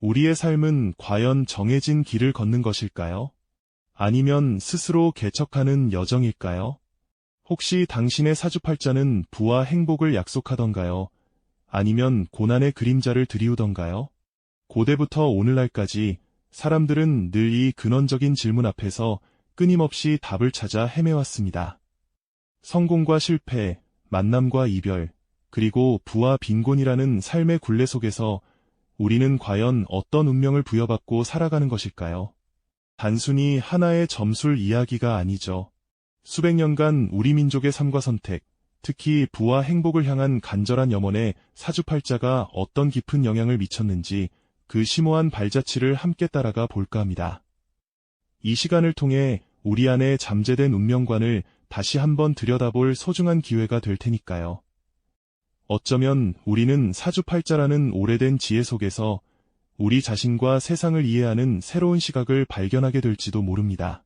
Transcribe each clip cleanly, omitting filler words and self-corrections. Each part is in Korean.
우리의 삶은 과연 정해진 길을 걷는 것일까요? 아니면 스스로 개척하는 여정일까요? 혹시 당신의 사주팔자는 부와 행복을 약속하던가요? 아니면 고난의 그림자를 드리우던가요? 고대부터 오늘날까지 사람들은 늘 이 근원적인 질문 앞에서 끊임없이 답을 찾아 헤매왔습니다. 성공과 실패, 만남과 이별, 그리고 부와 빈곤이라는 삶의 굴레 속에서 우리는 과연 어떤 운명을 부여받고 살아가는 것일까요? 단순히 하나의 점술 이야기가 아니죠. 수백 년간 우리 민족의 삶과 선택, 특히 부와 행복을 향한 간절한 염원에 사주팔자가 어떤 깊은 영향을 미쳤는지 그 심오한 발자취를 함께 따라가 볼까 합니다. 이 시간을 통해 우리 안에 잠재된 운명관을 다시 한번 들여다볼 소중한 기회가 될 테니까요. 어쩌면 우리는 사주팔자라는 오래된 지혜 속에서 우리 자신과 세상을 이해하는 새로운 시각을 발견하게 될지도 모릅니다.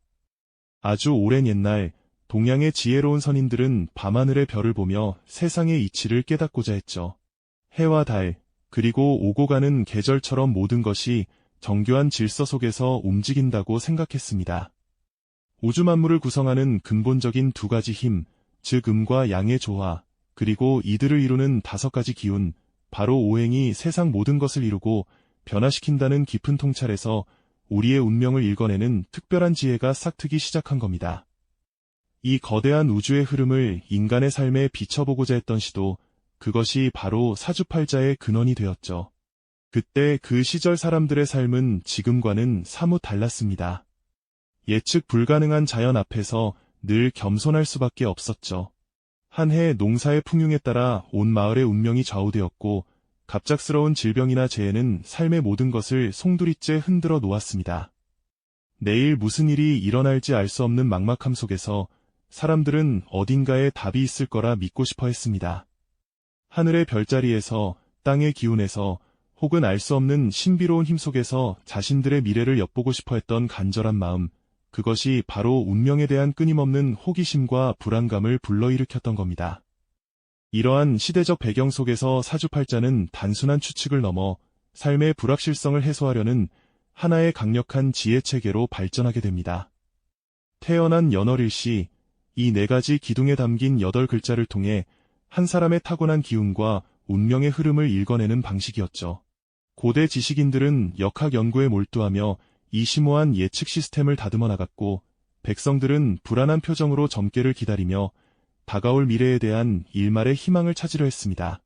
아주 오랜 옛날 동양의 지혜로운 선인들은 밤하늘의 별을 보며 세상의 이치를 깨닫고자 했죠. 해와 달, 그리고 오고 가는 계절처럼 모든 것이 정교한 질서 속에서 움직인다고 생각했습니다. 우주 만물을 구성하는 근본적인 두 가지 힘, 즉 음과 양의 조화, 그리고 이들을 이루는 다섯 가지 기운, 바로 오행이 세상 모든 것을 이루고 변화시킨다는 깊은 통찰에서 우리의 운명을 읽어내는 특별한 지혜가 싹트기 시작한 겁니다. 이 거대한 우주의 흐름을 인간의 삶에 비춰보고자 했던 시도, 그것이 바로 사주팔자의 근원이 되었죠. 그때 그 시절 사람들의 삶은 지금과는 사뭇 달랐습니다. 예측 불가능한 자연 앞에서 늘 겸손할 수밖에 없었죠. 한 해 농사의 풍흉에 따라 온 마을의 운명이 좌우되었고 갑작스러운 질병이나 재해는 삶의 모든 것을 송두리째 흔들어 놓았습니다. 내일 무슨 일이 일어날지 알 수 없는 막막함 속에서 사람들은 어딘가에 답이 있을 거라 믿고 싶어 했습니다. 하늘의 별자리에서, 땅의 기운에서, 혹은 알 수 없는 신비로운 힘 속에서 자신들의 미래를 엿보고 싶어 했던 간절한 마음, 그것이 바로 운명에 대한 끊임없는 호기심과 불안감을 불러일으켰던 겁니다. 이러한 시대적 배경 속에서 사주팔자는 단순한 추측을 넘어 삶의 불확실성을 해소하려는 하나의 강력한 지혜체계로 발전하게 됩니다. 태어난 연월일시, 이 네 가지 기둥에 담긴 8글자를 통해 한 사람의 타고난 기운과 운명의 흐름을 읽어내는 방식이었죠. 고대 지식인들은 역학 연구에 몰두하며 이 심오한 예측 시스템을 다듬어 나갔고, 백성들은 불안한 표정으로 점괘를 기다리며 다가올 미래에 대한 일말의 희망을 찾으려 했습니다.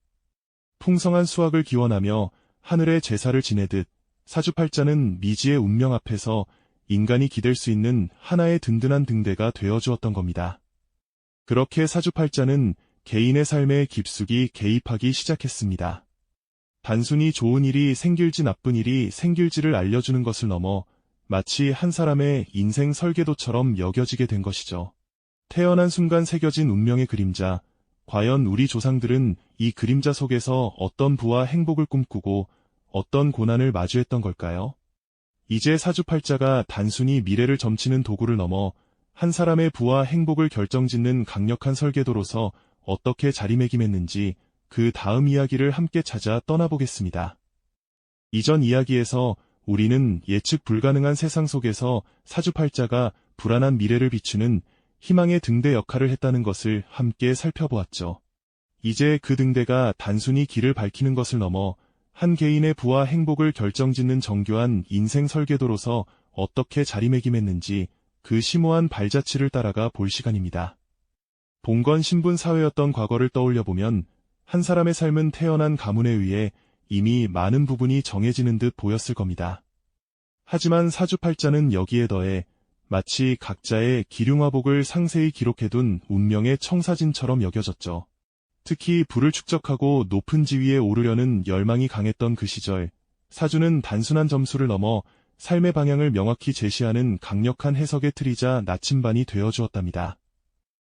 풍성한 수확을 기원하며 하늘의 제사를 지내듯 사주팔자는 미지의 운명 앞에서 인간이 기댈 수 있는 하나의 든든한 등대가 되어주었던 겁니다. 그렇게 사주팔자는 개인의 삶에 깊숙이 개입하기 시작했습니다. 단순히 좋은 일이 생길지 나쁜 일이 생길지를 알려주는 것을 넘어 마치 한 사람의 인생 설계도처럼 여겨지게 된 것이죠. 태어난 순간 새겨진 운명의 그림자, 과연 우리 조상들은 이 그림자 속에서 어떤 부와 행복을 꿈꾸고 어떤 고난을 마주했던 걸까요? 이제 사주팔자가 단순히 미래를 점치는 도구를 넘어 한 사람의 부와 행복을 결정짓는 강력한 설계도로서 어떻게 자리매김했는지 그 다음 이야기를 함께 찾아 떠나보겠습니다. 이전 이야기에서 우리는 예측 불가능한 세상 속에서 사주팔자가 불안한 미래를 비추는 희망의 등대 역할을 했다는 것을 함께 살펴보았죠. 이제 그 등대가 단순히 길을 밝히는 것을 넘어 한 개인의 부와 행복을 결정짓는 정교한 인생 설계도로서 어떻게 자리매김했는지 그 심오한 발자취를 따라가 볼 시간입니다. 봉건 신분 사회였던 과거를 떠올려보면 한 사람의 삶은 태어난 가문에 의해 이미 많은 부분이 정해지는 듯 보였을 겁니다. 하지만 사주팔자는 여기에 더해 마치 각자의 기륭화복을 상세히 기록해둔 운명의 청사진처럼 여겨졌죠. 특히 부를 축적하고 높은 지위에 오르려는 열망이 강했던 그 시절, 사주는 단순한 점수를 넘어 삶의 방향을 명확히 제시하는 강력한 해석의 틀이자 나침반이 되어주었답니다.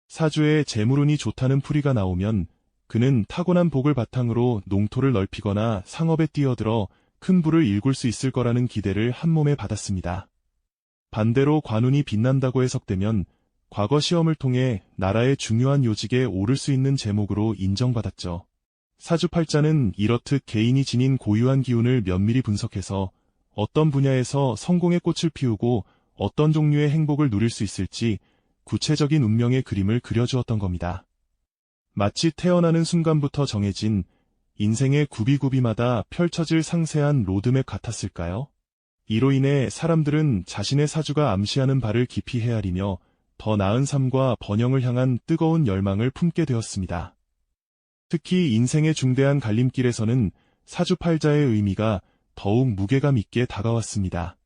사주에 재물운이 좋다는 풀이가 나오면 그는 타고난 복을 바탕으로 농토를 넓히거나 상업에 뛰어들어 큰 부를 일굴 수 있을 거라는 기대를 한몸에 받았습니다. 반대로 관운이 빛난다고 해석되면 과거 시험을 통해 나라의 중요한 요직에 오를 수 있는 제목으로 인정받았죠. 사주팔자는 이렇듯 개인이 지닌 고유한 기운을 면밀히 분석해서 어떤 분야에서 성공의 꽃을 피우고 어떤 종류의 행복을 누릴 수 있을지 구체적인 운명의 그림을 그려주었던 겁니다. 마치 태어나는 순간부터 정해진 인생의 구비구비마다 펼쳐질 상세한 로드맵 같았을까요? 이로 인해 사람들은 자신의 사주가 암시하는 바를 깊이 헤아리며 더 나은 삶과 번영을 향한 뜨거운 열망을 품게 되었습니다. 특히 인생의 중대한 갈림길에서는 사주팔자의 의미가 더욱 무게감 있게 다가왔습니다.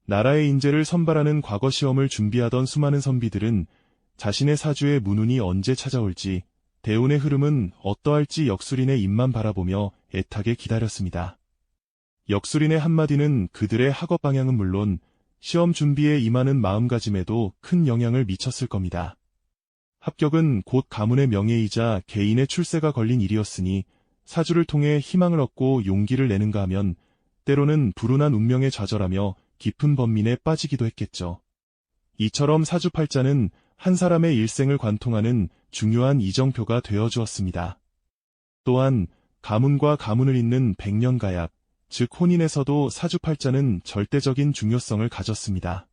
나라의 인재를 선발하는 과거 시험을 준비하던 수많은 선비들은 자신의 사주의 문운이 언제 찾아올지, 대운의 흐름은 어떠할지 역술인의 입만 바라보며 애타게 기다렸습니다. 역술인의 한마디는 그들의 학업 방향은 물론 시험 준비에 임하는 마음가짐에도 큰 영향을 미쳤을 겁니다. 합격은 곧 가문의 명예이자 개인의 출세가 걸린 일이었으니 사주를 통해 희망을 얻고 용기를 내는가 하면 때로는 불운한 운명에 좌절하며 깊은 번민에 빠지기도 했겠죠. 이처럼 사주팔자는 한 사람의 일생을 관통하는 중요한 이정표가 되어주었습니다. 또한 가문과 가문을 잇는 백년가약, 즉 혼인에서도 사주팔자는 절대적인 중요성을 가졌습니다.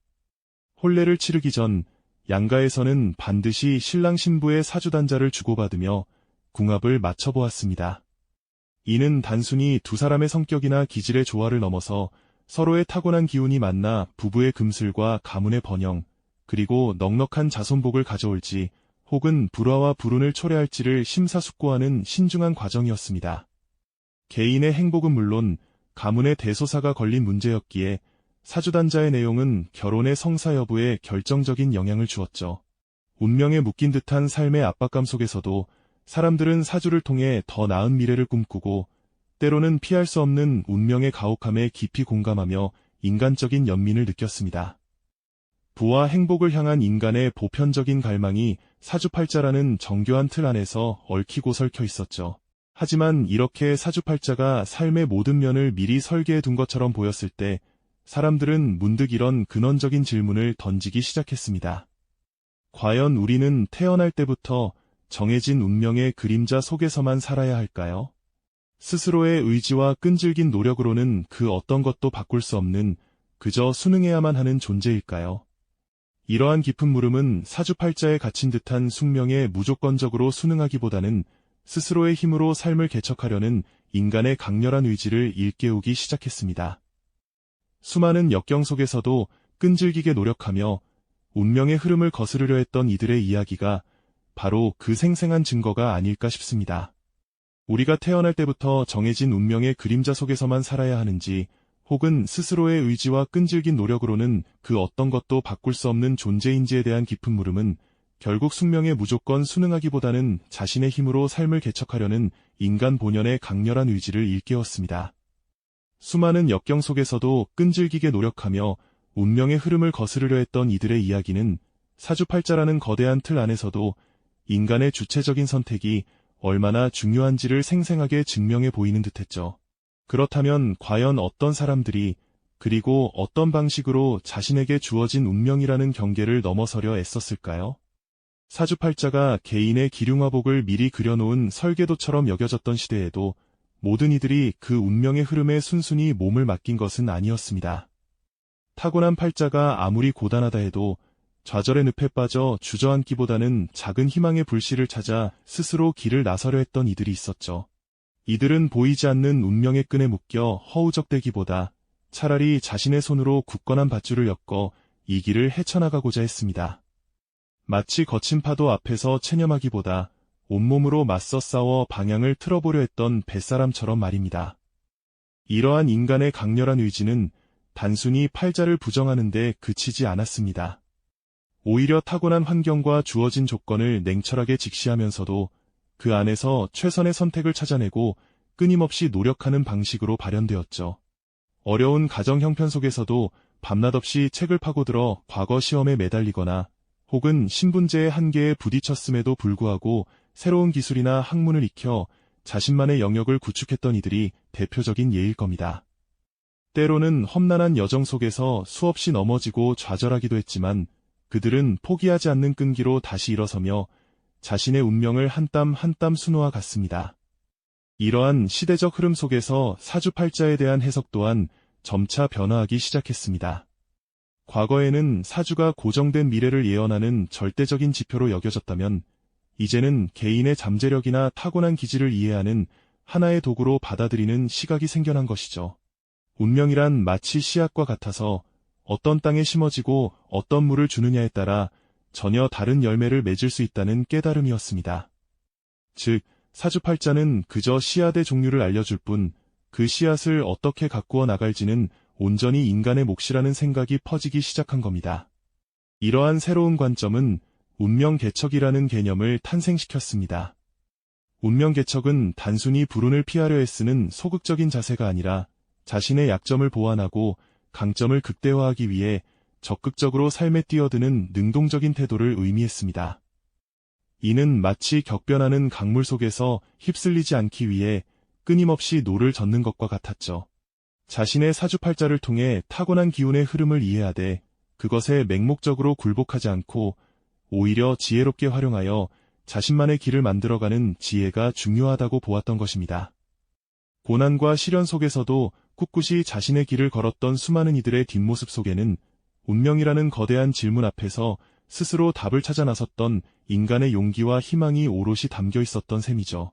혼례를 치르기 전 양가에서는 반드시 신랑 신부의 사주단자를 주고받으며 궁합을 맞춰보았습니다. 이는 단순히 두 사람의 성격이나 기질의 조화를 넘어서 서로의 타고난 기운이 만나 부부의 금슬과 가문의 번영, 그리고 넉넉한 자손복을 가져올지 혹은 불화와 불운을 초래할지를 심사숙고하는 신중한 과정이었습니다. 개인의 행복은 물론 가문의 대소사가 걸린 문제였기에 사주단자의 내용은 결혼의 성사 여부에 결정적인 영향을 주었죠. 운명에 묶인 듯한 삶의 압박감 속에서도 사람들은 사주를 통해 더 나은 미래를 꿈꾸고 때로는 피할 수 없는 운명의 가혹함에 깊이 공감하며 인간적인 연민을 느꼈습니다. 부와 행복을 향한 인간의 보편적인 갈망이 사주팔자라는 정교한 틀 안에서 얽히고 설켜 있었죠. 하지만 이렇게 사주팔자가 삶의 모든 면을 미리 설계해 둔 것처럼 보였을 때 사람들은 문득 이런 근원적인 질문을 던지기 시작했습니다. 과연 우리는 태어날 때부터 정해진 운명의 그림자 속에서만 살아야 할까요? 스스로의 의지와 끈질긴 노력으로는 그 어떤 것도 바꿀 수 없는 그저 순응해야만 하는 존재일까요? 이러한 깊은 물음은 사주팔자에 갇힌 듯한 숙명에 무조건적으로 순응하기보다는 스스로의 힘으로 삶을 개척하려는 인간의 강렬한 의지를 일깨우기 시작했습니다. 수많은 역경 속에서도 끈질기게 노력하며 운명의 흐름을 거스르려 했던 이들의 이야기가 바로 그 생생한 증거가 아닐까 싶습니다. 우리가 태어날 때부터 정해진 운명의 그림자 속에서만 살아야 하는지, 혹은 스스로의 의지와 끈질긴 노력으로는 그 어떤 것도 바꿀 수 없는 존재인지에 대한 깊은 물음은 결국 숙명에 무조건 순응하기보다는 자신의 힘으로 삶을 개척하려는 인간 본연의 강렬한 의지를 일깨웠습니다. 수많은 역경 속에서도 끈질기게 노력하며 운명의 흐름을 거스르려 했던 이들의 이야기는 사주팔자라는 거대한 틀 안에서도 인간의 주체적인 선택이 얼마나 중요한지를 생생하게 증명해 보이는 듯했죠. 그렇다면 과연 어떤 사람들이 그리고 어떤 방식으로 자신에게 주어진 운명이라는 경계를 넘어서려 애썼을까요? 사주팔자가 개인의 기륭화복을 미리 그려놓은 설계도처럼 여겨졌던 시대에도 모든 이들이 그 운명의 흐름에 순순히 몸을 맡긴 것은 아니었습니다. 타고난 팔자가 아무리 고단하다 해도 좌절의 늪에 빠져 주저앉기보다는 작은 희망의 불씨를 찾아 스스로 길을 나서려 했던 이들이 있었죠. 이들은 보이지 않는 운명의 끈에 묶여 허우적대기보다 차라리 자신의 손으로 굳건한 밧줄을 엮어 이 길을 헤쳐나가고자 했습니다. 마치 거친 파도 앞에서 체념하기보다 온몸으로 맞서 싸워 방향을 틀어보려 했던 뱃사람처럼 말입니다. 이러한 인간의 강렬한 의지는 단순히 팔자를 부정하는 데 그치지 않았습니다. 오히려 타고난 환경과 주어진 조건을 냉철하게 직시하면서도 그 안에서 최선의 선택을 찾아내고 끊임없이 노력하는 방식으로 발현되었죠. 어려운 가정 형편 속에서도 밤낮 없이 책을 파고들어 과거 시험에 매달리거나 혹은 신분제의 한계에 부딪혔음에도 불구하고 새로운 기술이나 학문을 익혀 자신만의 영역을 구축했던 이들이 대표적인 예일 겁니다. 때로는 험난한 여정 속에서 수없이 넘어지고 좌절하기도 했지만 그들은 포기하지 않는 끈기로 다시 일어서며 자신의 운명을 한 땀 한 땀 수놓아 갔습니다. 이러한 시대적 흐름 속에서 사주팔자에 대한 해석 또한 점차 변화하기 시작했습니다. 과거에는 사주가 고정된 미래를 예언하는 절대적인 지표로 여겨졌다면, 이제는 개인의 잠재력이나 타고난 기질을 이해하는 하나의 도구로 받아들이는 시각이 생겨난 것이죠. 운명이란 마치 씨앗과 같아서 어떤 땅에 심어지고 어떤 물을 주느냐에 따라 전혀 다른 열매를 맺을 수 있다는 깨달음이었습니다. 즉, 사주팔자는 그저 씨앗의 종류를 알려줄 뿐, 그 씨앗을 어떻게 가꾸어 나갈지는 온전히 인간의 몫이라는 생각이 퍼지기 시작한 겁니다. 이러한 새로운 관점은 운명개척이라는 개념을 탄생시켰습니다. 운명개척은 단순히 불운을 피하려 애쓰는 소극적인 자세가 아니라 자신의 약점을 보완하고 강점을 극대화하기 위해 적극적으로 삶에 뛰어드는 능동적인 태도를 의미했습니다. 이는 마치 격변하는 강물 속에서 휩쓸리지 않기 위해 끊임없이 노를 젓는 것과 같았죠. 자신의 사주팔자를 통해 타고난 기운의 흐름을 이해하되 그것에 맹목적으로 굴복하지 않고 오히려 지혜롭게 활용하여 자신만의 길을 만들어가는 지혜가 중요하다고 보았던 것입니다. 고난과 시련 속에서도 꿋꿋이 자신의 길을 걸었던 수많은 이들의 뒷모습 속에는 운명이라는 거대한 질문 앞에서 스스로 답을 찾아 나섰던 인간의 용기와 희망이 오롯이 담겨 있었던 셈이죠.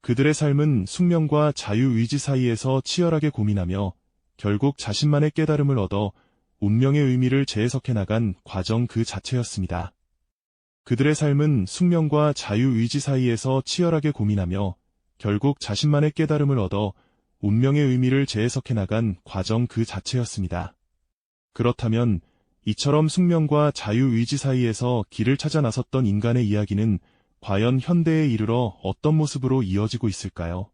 그들의 삶은 숙명과 자유의지 사이에서 치열하게 고민하며 결국 자신만의 깨달음을 얻어 운명의 의미를 재해석해 나간 과정 그 자체였습니다. 그들의 삶은 숙명과 자유의지 사이에서 치열하게 고민하며 결국 자신만의 깨달음을 얻어 운명의 의미를 재해석해 나간 과정 그 자체였습니다. 그렇다면 이처럼 숙명과 자유의지 사이에서 길을 찾아 나섰던 인간의 이야기는 과연 현대에 이르러 어떤 모습으로 이어지고 있을까요?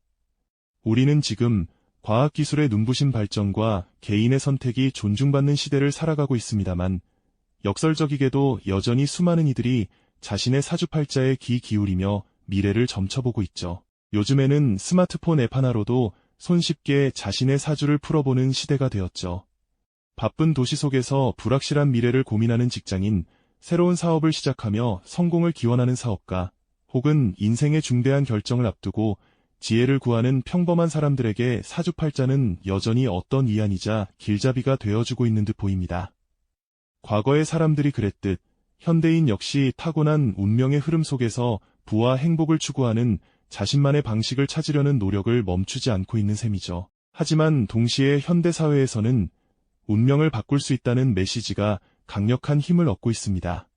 우리는 지금 과학기술의 눈부신 발전과 개인의 선택이 존중받는 시대를 살아가고 있습니다만, 역설적이게도 여전히 수많은 이들이 자신의 사주팔자에 귀 기울이며 미래를 점쳐보고 있죠. 요즘에는 스마트폰 앱 하나로도 손쉽게 자신의 사주를 풀어보는 시대가 되었죠. 바쁜 도시 속에서 불확실한 미래를 고민하는 직장인, 새로운 사업을 시작하며 성공을 기원하는 사업가, 혹은 인생의 중대한 결정을 앞두고 지혜를 구하는 평범한 사람들에게 사주팔자는 여전히 어떤 위안이자 길잡이가 되어주고 있는 듯 보입니다. 과거의 사람들이 그랬듯 현대인 역시 타고난 운명의 흐름 속에서 부와 행복을 추구하는 자신만의 방식을 찾으려는 노력을 멈추지 않고 있는 셈이죠. 하지만 동시에 현대사회에서는 운명을 바꿀 수 있다는 메시지가 강력한 힘을 얻고 있습니다.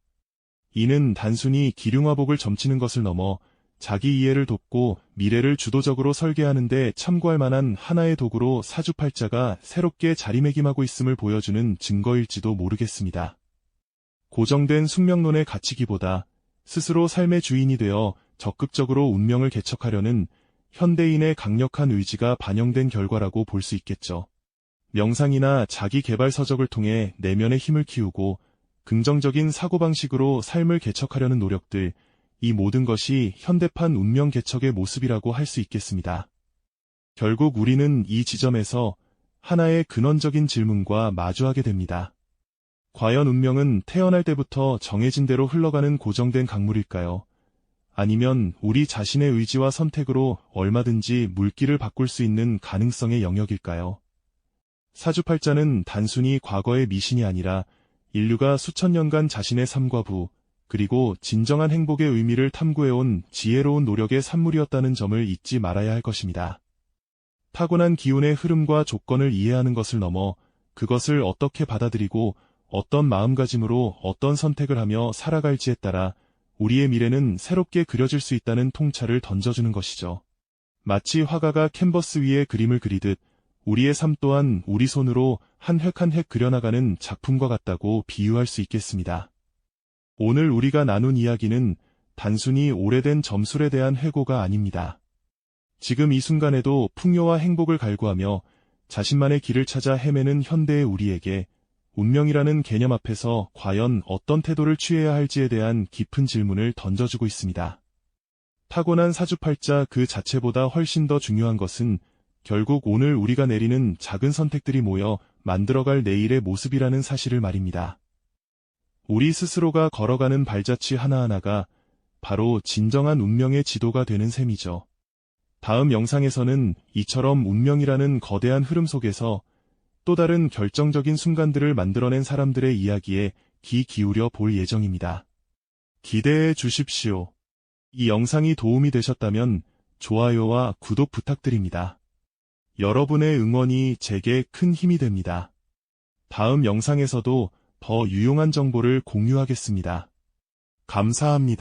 이는 단순히 기륭화복을 점치는 것을 넘어 자기 이해를 돕고 미래를 주도적으로 설계하는 데 참고할 만한 하나의 도구로 사주팔자가 새롭게 자리매김하고 있음을 보여주는 증거일지도 모르겠습니다. 고정된 숙명론에 갇히기보다 스스로 삶의 주인이 되어 적극적으로 운명을 개척하려는 현대인의 강력한 의지가 반영된 결과라고 볼 수 있겠죠. 명상이나 자기 개발 서적을 통해 내면의 힘을 키우고 긍정적인 사고방식으로 삶을 개척하려는 노력들, 이 모든 것이 현대판 운명 개척의 모습이라고 할 수 있겠습니다. 결국 우리는 이 지점에서 하나의 근원적인 질문과 마주하게 됩니다. 과연 운명은 태어날 때부터 정해진 대로 흘러가는 고정된 강물일까요? 아니면 우리 자신의 의지와 선택으로 얼마든지 물길을 바꿀 수 있는 가능성의 영역일까요? 사주팔자는 단순히 과거의 미신이 아니라 인류가 수천 년간 자신의 삶과 부, 그리고 진정한 행복의 의미를 탐구해온 지혜로운 노력의 산물이었다는 점을 잊지 말아야 할 것입니다. 타고난 기운의 흐름과 조건을 이해하는 것을 넘어 그것을 어떻게 받아들이고 어떤 마음가짐으로 어떤 선택을 하며 살아갈지에 따라 우리의 미래는 새롭게 그려질 수 있다는 통찰을 던져주는 것이죠. 마치 화가가 캔버스 위에 그림을 그리듯 우리의 삶 또한 우리 손으로 한 획 한 획 그려나가는 작품과 같다고 비유할 수 있겠습니다. 오늘 우리가 나눈 이야기는 단순히 오래된 점술에 대한 회고가 아닙니다. 지금 이 순간에도 풍요와 행복을 갈구하며 자신만의 길을 찾아 헤매는 현대의 우리에게 운명이라는 개념 앞에서 과연 어떤 태도를 취해야 할지에 대한 깊은 질문을 던져주고 있습니다. 타고난 사주팔자 그 자체보다 훨씬 더 중요한 것은 결국 오늘 우리가 내리는 작은 선택들이 모여 만들어갈 내일의 모습이라는 사실을 말입니다. 우리 스스로가 걸어가는 발자취 하나하나가 바로 진정한 운명의 지도가 되는 셈이죠. 다음 영상에서는 이처럼 운명이라는 거대한 흐름 속에서 또 다른 결정적인 순간들을 만들어낸 사람들의 이야기에 귀 기울여 볼 예정입니다. 기대해 주십시오. 이 영상이 도움이 되셨다면 좋아요와 구독 부탁드립니다. 여러분의 응원이 제게 큰 힘이 됩니다. 다음 영상에서도 더 유용한 정보를 공유하겠습니다. 감사합니다.